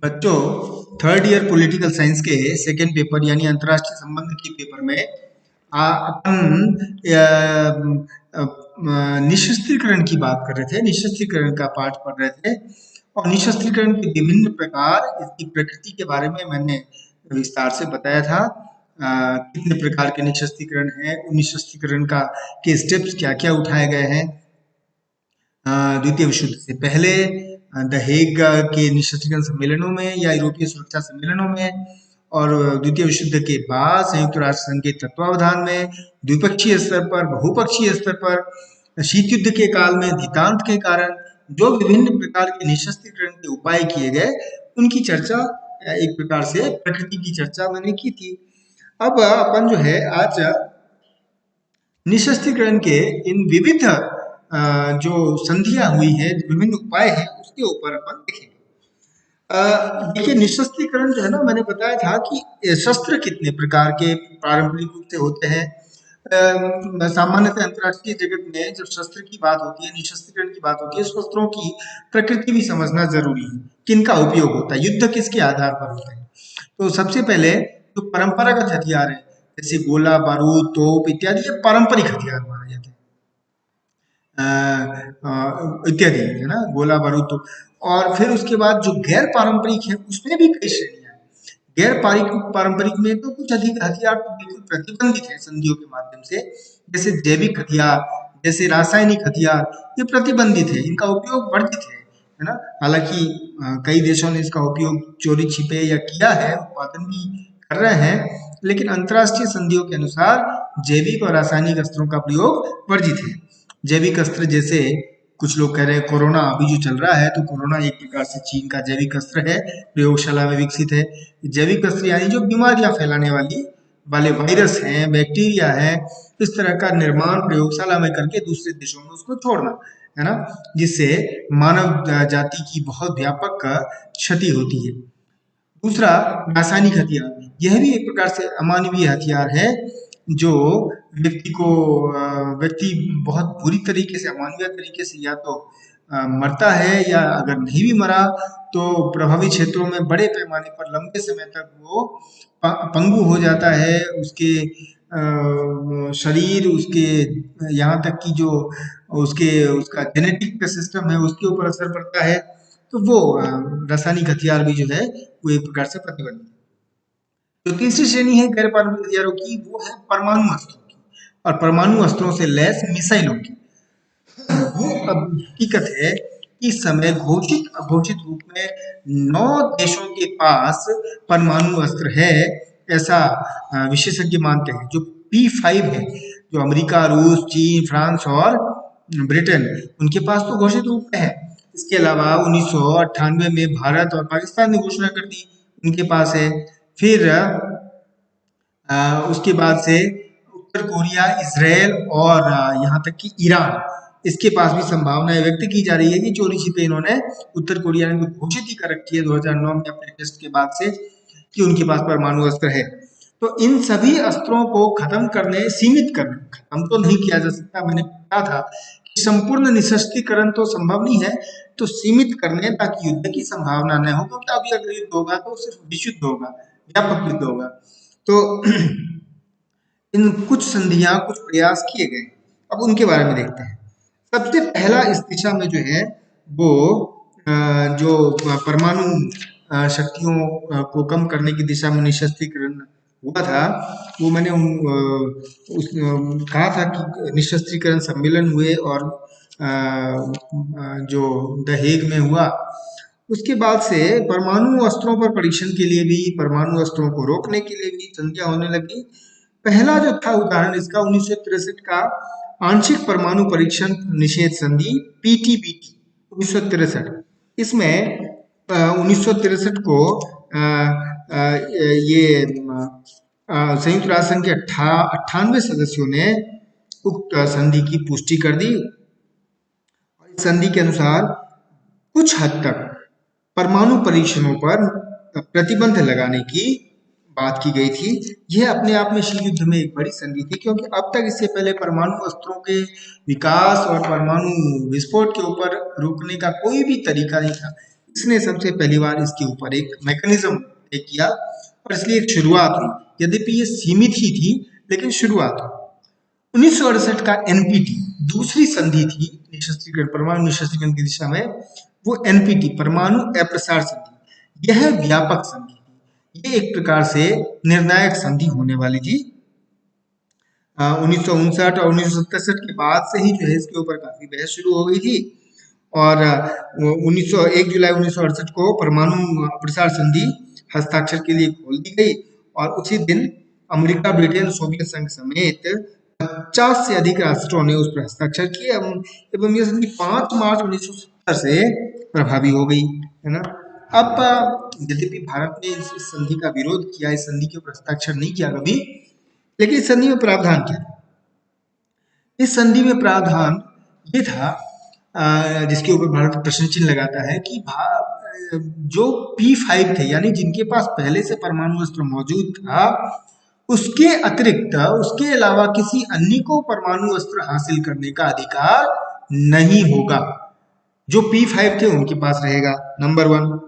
बच्चों, third year political science के second paper यानी अंतर्राष्ट्रीय संबंध के पेपर में अपन निशस्त्रीकरण की बात कर रहे थे। निशस्त्रीकरण का पाठ पढ़ रहे थे और निशस्त्रीकरण के विभिन्न प्रकार, इसकी प्रकृति के बारे में मैंने विस्तार से बताया था। कितने प्रकार के निशस्त्रीकरण हैं, निशस्त्रीकरण का के स्टेप्स क्या क्या उठाए गए हैं। द्वितीय विश्व युद्ध से पहले द हेग के निशस्त्रीकरण सम्मेलनों में या यूरोपीय सुरक्षा सम्मेलनों में, और द्वितीय विश्व युद्ध के बाद संयुक्त राष्ट्र संघ के तत्वावधान में, द्विपक्षीय स्तर पर, बहुपक्षीय स्तर पर, शीत युद्ध के काल में धितांत के कारण जो विभिन्न प्रकार के निशस्त्रीकरण के उपाय किए गए, उनकी चर्चा एक प्रकार से प्रकृति की चर्चा मैंने की थी। अब अपन जो है आज निशस्त्रीकरण के इन विविध जो संधियां हुई है, विभिन्न उपाय हैं, उसके ऊपर अपन देखेंगे। देखिए, निशस्त्रीकरण जो है ना, मैंने बताया था कि शस्त्र कितने प्रकार के पारंपरिक रूप से होते हैं। सामान्यतः अंतर्राष्ट्रीय जगत में जब शस्त्र की बात होती है, निशस्त्रीकरण की बात होती है, शस्त्रों की प्रकृति भी समझना जरूरी है, किनका उपयोग होता है, युद्ध किसके आधार पर होता है। तो सबसे पहले जो परंपरागत हथियार है, जैसे गोला बारूद तोप इत्यादि, ये पारंपरिक हथियार माने जाते हैं। इत्यादि है ना, गोला बारूद तो। और फिर उसके बाद जो गैर पारंपरिक है, उसमें भी कई श्रेणियां हैं। गैर पारंपरिक में तो कुछ अधिक हथियार तो बिल्कुल प्रतिबंधित है संधियों के माध्यम से, जैसे जैविक हथियार, जैसे रासायनिक हथियार, ये प्रतिबंधित है, इनका उपयोग वर्जित है ना। हालांकि कई देशों ने इसका उपयोग चोरी छिपे या किया है, उत्पादन भी कर रहे हैं, लेकिन अंतर्राष्ट्रीय संधियों के अनुसार जैविक और रासायनिक अस्त्रों का प्रयोग वर्जित है। जैविक अस्त्र, जैसे कुछ लोग कह रहे हैं कोरोना अभी जो चल रहा है, तो कोरोना एक प्रकार से चीन का जैविक अस्त्र है, प्रयोगशाला में विकसित है। जैविक अस्त्र यानी जो बीमारियां फैलाने वाले वायरस हैं, बैक्टीरिया है, इस तरह का निर्माण प्रयोगशाला में करके दूसरे देशों में उसको छोड़ना, है ना, जिससे मानव जाति की बहुत व्यापक क्षति होती है। दूसरा, रासायनिक हथियार, यह भी एक प्रकार से अमानवीय हथियार है, जो व्यक्ति बहुत बुरी तरीके से, अमानवीय तरीके से या तो मरता है, या अगर नहीं भी मरा तो प्रभावित क्षेत्रों में बड़े पैमाने पर लंबे समय तक वो पंगु हो जाता है। उसके शरीर, उसके यहाँ तक कि जो उसका जेनेटिक सिस्टम है, उसके ऊपर असर पड़ता है। तो वो रासायनिक हथियार भी जो है वो एक प्रकार से प्रतिबंधित है। जो तीसरी श्रेणी है गैर पारंपरिक हथियारों की, वो है परमाणु अस्त्रों की और परमाणु अस्त्रों से लैस मिसाइलों की। वो अब हकीकत है कि इस समय घोषित अघोषित रूप में 9 देशों के पास परमाणु अस्त्र है, ऐसा विशेषज्ञ मानते हैं। जो P5 है, जो अमेरिका, रूस, चीन, फ्रांस और ब्रिटेन, उनके पास तो घोषित रूप में है। इसके अलावा 1998 में भारत और पाकिस्तान ने घोषणा कर दी, उनके पास है। फिर उसके बाद से उत्तर कोरिया, इजराइल और यहाँ तक कि ईरान, इसके पास भी संभावनाएं व्यक्त की जा रही है कि चोरी छिपे इन्होंने, उत्तर कोरिया ने तो घोषित ही कर रखी है 2009 में अपने टेस्ट के बाद से कि उनके पास परमाणु अस्त्र है। तो इन सभी अस्त्रों को खत्म करने, सीमित करने, खत्म तो नहीं किया जा सकता, मैंने कहा था कि संपूर्ण निशस्त्रीकरण तो संभव नहीं है, तो सीमित करने, ताकि युद्ध की संभावना न हो, क्योंकि अभी अगर युद्ध होगा तो सिर्फ विश्व युद्ध होगा, व्यापक युद्ध होगा। तो इन कुछ संधियां, कुछ प्रयास किए गए, अब उनके बारे में देखते हैं। सबसे पहला इस दिशा में जो है वो जो परमाणु शक्तियों को कम करने की दिशा में निशस्त्रीकरण हुआ था, वो मैंने कहा था कि निशस्त्रीकरण सम्मेलन हुए और जो द हेग में हुआ, उसके बाद से परमाणु अस्त्रों पर परीक्षण के लिए भी, परमाणु अस्त्रों को रोकने के लिए भी संधियां होने लगी। पहला जो था उदाहरण इसका 1963 का आंशिक परमाणु परीक्षण निषेध संधि, PTBT 1963। इसमें 1963 को ये संयुक्त राष्ट्र संघ के 98 सदस्यों ने उक्त संधि की पुष्टि कर दी। इस संधि के अनुसार कुछ हद तक परमाणु परीक्षणों पर प्रतिबंध लगाने की बात की गई थी। यह अपने आप में शीत युद्ध में एक बड़ी संधि थी, क्योंकि अब तक इससे पहले परमाणु अस्त्रों के विकास और परमाणु विस्फोट के ऊपर रोकने का कोई भी तरीका नहीं था। इसने सबसे पहली बार इसके ऊपर एक मैकेनिज्म तय किया और इसलिए एक शुरुआत हुई। यद्यपि ये सीमित ही थी लेकिन शुरुआत हुई। 1968 का एनपीटी दूसरी संधि थी निशस्त्रीकरण, परमाणु निशस्त्रीकरण की दिशा में। वो एनपीटी परमाणु अप्रसार संधि, यह व्यापक संधि थी। ये एक प्रकार से निर्णायक संधि होने वाली थी। 1959 और 1967 के बाद से ही जो है इसके ऊपर काफी बहस शुरू हो गई थी और 1 जुलाई 1968 को परमाणु प्रसार संधि हस्ताक्षर के लिए खोल दी गई और उसी दिन अमेरिका, ब्रिटेन, सोवियत संघ समेत 50 से अधिक राष्ट्रों ने उस पर हस्ताक्षर किए एवं यह संधि 5 मार्च 1970 से प्रभावी हो गई, है ना। अब यद्यपि भारत ने इस संधि का विरोध किया, इस संधि के ऊपर हस्ताक्षर नहीं किया कभी, लेकिन इस संधि में प्रावधान क्या था? इस संधि में प्रावधान ये था जिसके ऊपर भारत प्रश्न चिन्ह लगाता है कि जो P5 थे, यानी जिनके पास पहले से परमाणु अस्त्र मौजूद था, उसके अतिरिक्त, उसके अलावा किसी अन्य को परमाणु अस्त्र हासिल करने का अधिकार नहीं होगा। जो P5 थे उनके पास रहेगा, नंबर 1।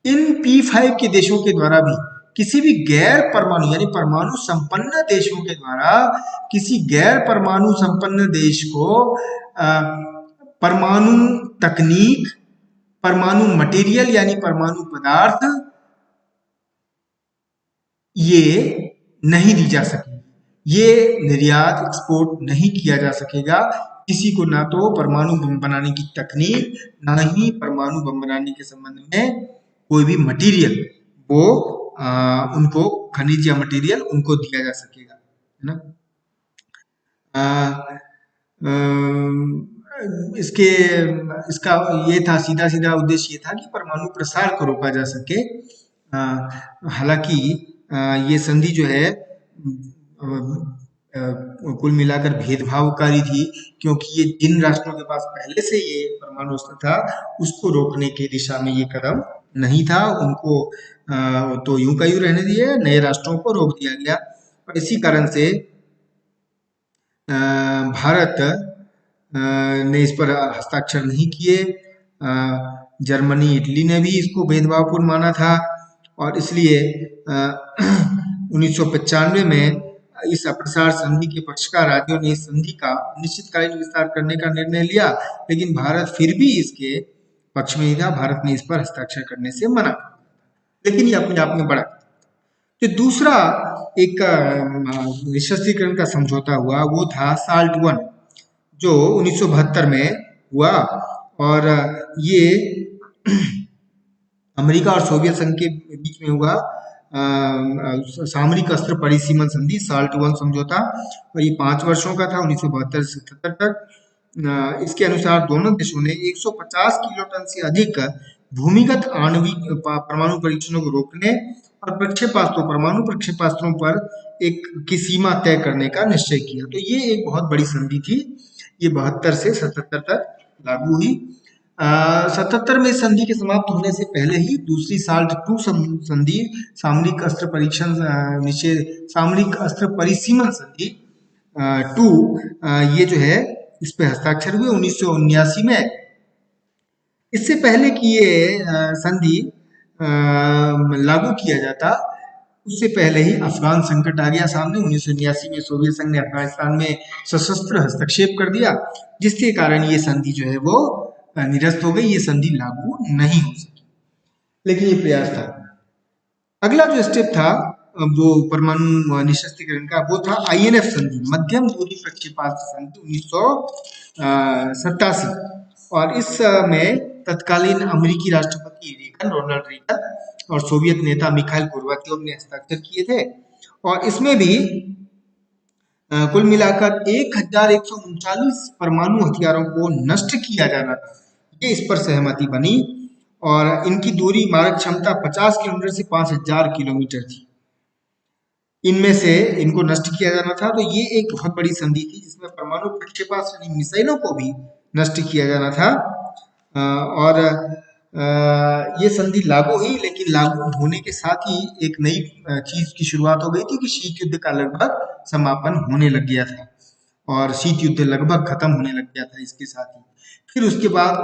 इन P5 के देशों के द्वारा भी किसी भी गैर परमाणु यानी परमाणु संपन्न देशों के द्वारा किसी गैर परमाणु संपन्न देश को परमाणु तकनीक, परमाणु मटेरियल यानी परमाणु पदार्थ ये नहीं दी जा सकेगी। ये निर्यात, एक्सपोर्ट नहीं किया जा सकेगा किसी को, ना तो परमाणु बम बनाने की तकनीक, ना ही परमाणु बम बनाने के संबंध में कोई भी मटेरियल, वो उनको खनिज या मटेरियल उनको दिया जा सकेगा, है ना। इसका ये था, सीधा सीधा उद्देश्य ये था कि परमाणु प्रसार को रोका जा सके। हालांकि ये संधि जो है कुल मिलाकर भेदभावकारी थी, क्योंकि ये जिन राष्ट्रों के पास पहले से ये परमाणु अस्त्र था उसको रोकने की दिशा में ये कदम नहीं था। उनको तो यूं का यूं रहने दिए, नए राष्ट्रों को रोक दिया गया। और इसी कारण से भारत ने इस पर हस्ताक्षर नहीं किए। जर्मनी, इटली ने भी इसको भेदभावपूर्ण माना था और इसलिए 1995 में इस अप्रसार संधि के पक्षकार राज्यों ने इस संधि का निश्चितकालीन विस्तार करने का निर्णय लिया, लेकिन भारत फिर भी इसके पक्ष में ही था। भारत ने इस पर हस्ताक्षर करने से मना कर, लेकिन ये अपने आप में बड़ा। तो दूसरा एक निशस्त्रीकरण का समझौता हुआ, वो था साल्ट 1, जो 1972 में हुआ और ये अमेरिका और सोवियत संघ के बीच में हुआ सामरिक अस्त्र परिसीमन संधि, साल्ट 1 समझौता। और ये 5 वर्षों का था, 1972 से 77 तक। इसके अनुसार दोनों देशों ने 150 किलोटन से अधिक भूमिगत आणविक परमाणु परीक्षणों को रोकने और प्रक्षेपास्त्रों, परमाणु प्रक्षेपास्त्रों पर एक की सीमा तय करने का निश्चय किया। तो ये एक बहुत बड़ी संधि थी। ये 72 से 77 तक लागू हुई। 77 में संधि के समाप्त होने से पहले ही दूसरी साल्ट 2 संधि, सामरिक अस्त्र परीक्षण निषेध, सामरिक अस्त्र परिसीमन संधि 2, ये जो है इस पे हस्ताक्षर हुए 1979 में। इससे पहले कि ये संधि लागू किया जाता, उससे पहले ही अफगान संकट आ गया सामने। 1979 में सोवियत संघ ने अफगानिस्तान में सशस्त्र हस्तक्षेप कर दिया, जिसके कारण ये संधि जो है वो निरस्त हो गई। ये संधि लागू नहीं हो सकी, लेकिन ये प्रयास था। अगला जो स्टेप था वो परमाणु निशस्त्रीकरण का, वो था INF संधि, मध्यम दूरी प्रक्षेपास्त्र संधि 1987। और इसमें तत्कालीन अमेरिकी राष्ट्रपति रोनाल्ड रीगन और सोवियत नेता मिखाइल गोर्बाचोव ने हस्ताक्षर किए थे। और इसमें भी कुल मिलाकर 1139 परमाणु हथियारों को नष्ट किया जाना था, ये इस पर सहमति बनी। और इनकी दूरी, मारक क्षमता 50 किलोमीटर से 5000 किलोमीटर थी। इनमें से इनको नष्ट किया जाना था। तो ये एक बहुत बड़ी संधि थी जिसमें परमाणु प्रक्षेपास्त्र मिसाइलों को भी नष्ट किया जाना था। और ये संधि लागू हुई, लेकिन लागू होने के साथ ही एक नई चीज की शुरुआत हो गई थी कि शीत युद्ध का लगभग समापन होने लग गया था। और शीत युद्ध लगभग खत्म होने लग गया था इसके साथ ही। फिर उसके बाद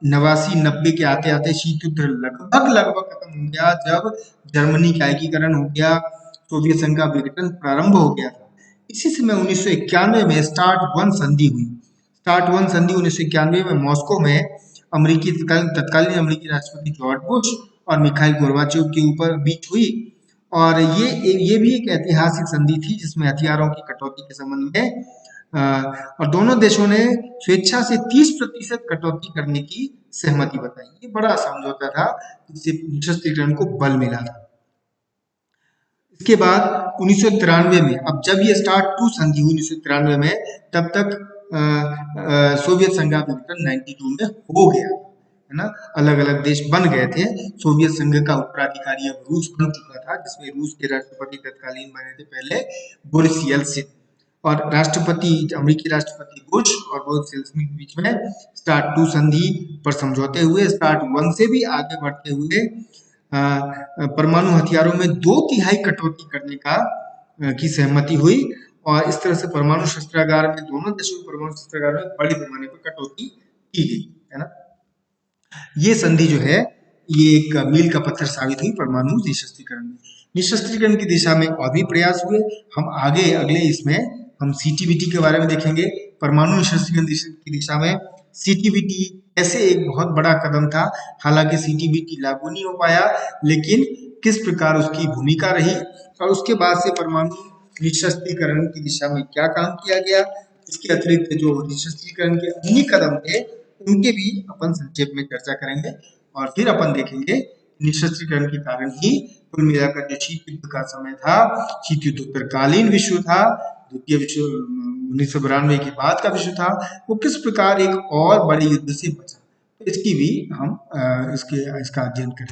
89-90 के आते आते शीत युद्ध लगभग लगभग खत्म हो गया, जब जर्मनी का एकीकरण हो गया, सोवियत संघ का विघटन प्रारंभ हो गया था। इसी समय 1991 में स्टार्ट वन संधि हुई। स्टार्ट वन संधि 1991 में मॉस्को में अमेरिकी तत्कालीन अमेरिकी राष्ट्रपति जॉर्ज बुश और मिखाइल गोर्बाचेव के ऊपर बीच हुई। और ये भी एक ऐतिहासिक संधि थी जिसमें हथियारों की कटौती के संबंध में और दोनों देशों ने स्वेच्छा से 30% कटौती करने की सहमति बताई। ये बड़ा समझौता था जिससे निशस्त्रीकरण को बल मिला था। इसके बाद 1993 में, अब जब ये स्टार्ट टू संधि हुई 1993 में, तब तक सोवियत संघ का विघटन 92 में हो गया, है ना। अलग अलग देश बन गए थे। सोवियत संघ का उत्तराधिकारी अब रूस बन चुका था, जिसमें रूस के राष्ट्रपति तत्कालीन बने थे पहले बोरिस येल्सिन, और राष्ट्रपति अमेरिकी राष्ट्रपति बुश और बोरिस येल्सिन के बीच में स्टार्ट टू संधि पर समझौते हुए स्टार्ट वन से भी आगे बढ़ते हुए परमाणु हथियारों में 2/3 कटौती करने की सहमति हुई। और इस तरह से परमाणु शस्त्रागार में, दोनों देशों के परमाणु शस्त्रागार में बड़े पैमाने पर कटौती की गई, है ना। ये संधि जो है ये एक मील का पत्थर साबित हुई परमाणु निशस्त्रीकरण में। निशस्त्रीकरण की दिशा में और भी प्रयास हुए। हम आगे अगले इसमें हम सीटीबीटी के बारे में देखेंगे। परमाणु निशस्त्रीकरण की दिशा में सीटीबीटी ऐसे एक बहुत बड़ा कदम था। हालांकि सीटीबीटी लागू नहीं हो पाया, लेकिन किस प्रकार उसकी भूमिका रही और उसके बाद से परमाणु निशस्त्रीकरण की दिशा में क्या काम किया गया, इसके अतिरिक्त जो निशस्त्रीकरण के अन्य कदम थे उनके भी अपन संक्षेप में चर्चा करेंगे। और फिर अपन देखेंगे निशस्त्रीकरण के कारण ही कुल मिलाकर जो शीत युद्ध का समय था, शीत युद्ध उत्तरकालीन विश्व था, द्वितीय विश्व 1992 के बाद का विश्व था, वो किस प्रकार एक और बड़े युद्ध से बचा। तो इसकी भी हम इसका अध्ययन करेंगे।